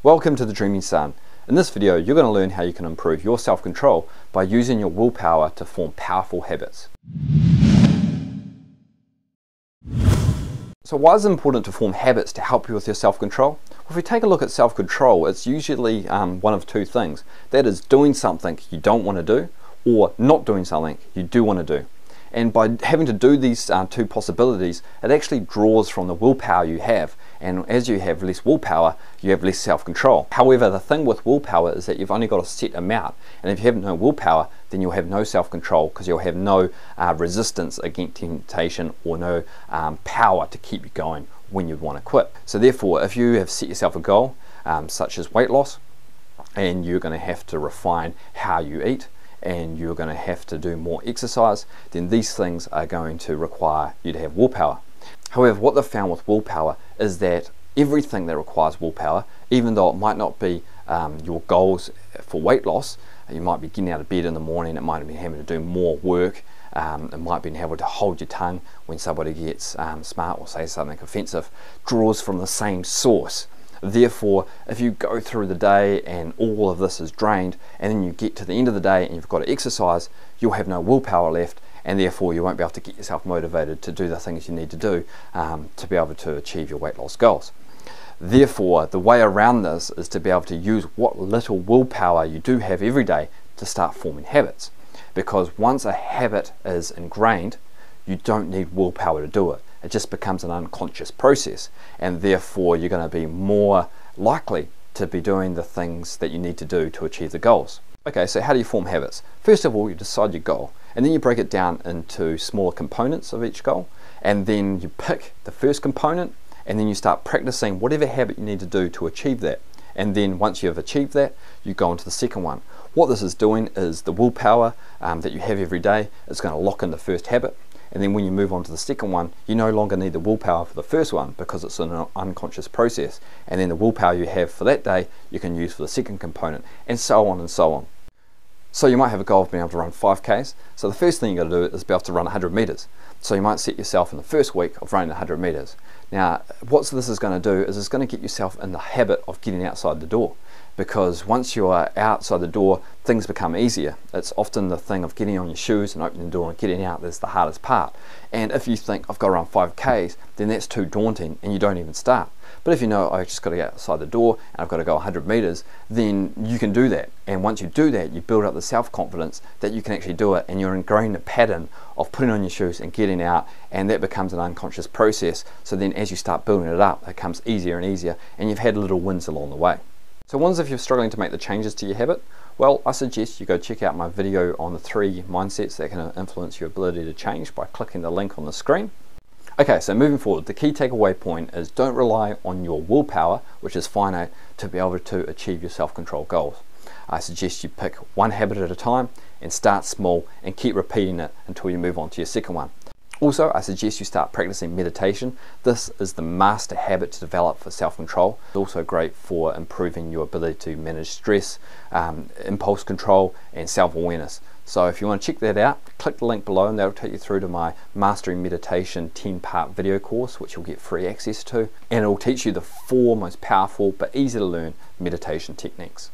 Welcome to the Dreaming Son. In this video, you're going to learn how you can improve your self-control by using your willpower to form powerful habits. So why is it important to form habits to help you with your self-control? Well, if we take a look at self-control, it's usually one of two things. That is doing something you don't want to do, or not doing something you do want to do. And by having to do these two possibilities, it actually draws from the willpower you have. And as you have less willpower, you have less self-control. However, the thing with willpower is that you've only got a set amount. And if you have no willpower, then you'll have no self-control because you'll have no resistance against temptation or no power to keep you going when you want to quit. So therefore, if you have set yourself a goal, such as weight loss, and you're going to have to refine how you eat, and you're going to have to do more exercise, then these things are going to require you to have willpower. However, what they've found with willpower is that everything that requires willpower, even though it might not be your goals for weight loss, you might be getting out of bed in the morning, it might be having to do more work, it might be able to hold your tongue when somebody gets smart or say something offensive, draws from the same source. Therefore, if you go through the day and all of this is drained, and then you get to the end of the day and you've got to exercise, you'll have no willpower left, and therefore you won't be able to get yourself motivated to do the things you need to do to be able to achieve your weight loss goals. Therefore, the way around this is to be able to use what little willpower you do have every day to start forming habits. Because once a habit is ingrained, you don't need willpower to do it. It just becomes an unconscious process, and therefore you're going to be more likely to be doing the things that you need to do to achieve the goals. Okay, so how do you form habits? First of all, you decide your goal, and then you break it down into smaller components of each goal, and then you pick the first component, and then you start practicing whatever habit you need to do to achieve that. And then once you have achieved that, you go into the second one. What this is doing is the willpower that you have every day is going to lock in the first habit. And then when you move on to the second one, you no longer need the willpower for the first one because it's an unconscious process. And then the willpower you have for that day, you can use for the second component, and so on and so on. So you might have a goal of being able to run 5Ks. So the first thing you got to do is be able to run 100 meters. So you might set yourself in the first week of running 100 meters. Now, what this is going to do is it's going to get yourself in the habit of getting outside the door. Because once you are outside the door, things become easier. It's often the thing of getting on your shoes and opening the door and getting out that's the hardest part. And if you think, I've got to run 5Ks, then that's too daunting and you don't even start. But if you know, I've just got to get outside the door and I've got to go 100 meters, then you can do that. And once you do that, you build up the self-confidence that you can actually do it, and you're ingrained a pattern of putting on your shoes and getting out, and that becomes an unconscious process. So then as you start building it up, it becomes easier and easier, and you've had little wins along the way. So what if you're struggling to make the changes to your habit? Well, I suggest you go check out my video on the 3 mindsets that can influence your ability to change by clicking the link on the screen. Okay, so moving forward, the key takeaway point is don't rely on your willpower, which is finite, to be able to achieve your self-control goals. I suggest you pick one habit at a time and start small and keep repeating it until you move on to your second one. Also, I suggest you start practicing meditation. This is the master habit to develop for self-control. It's also great for improving your ability to manage stress, impulse control, and self-awareness. So if you want to check that out, click the link below and that'll take you through to my Mastering Meditation 10-part video course, which you'll get free access to. And it'll teach you the 4 most powerful but easy to learn meditation techniques.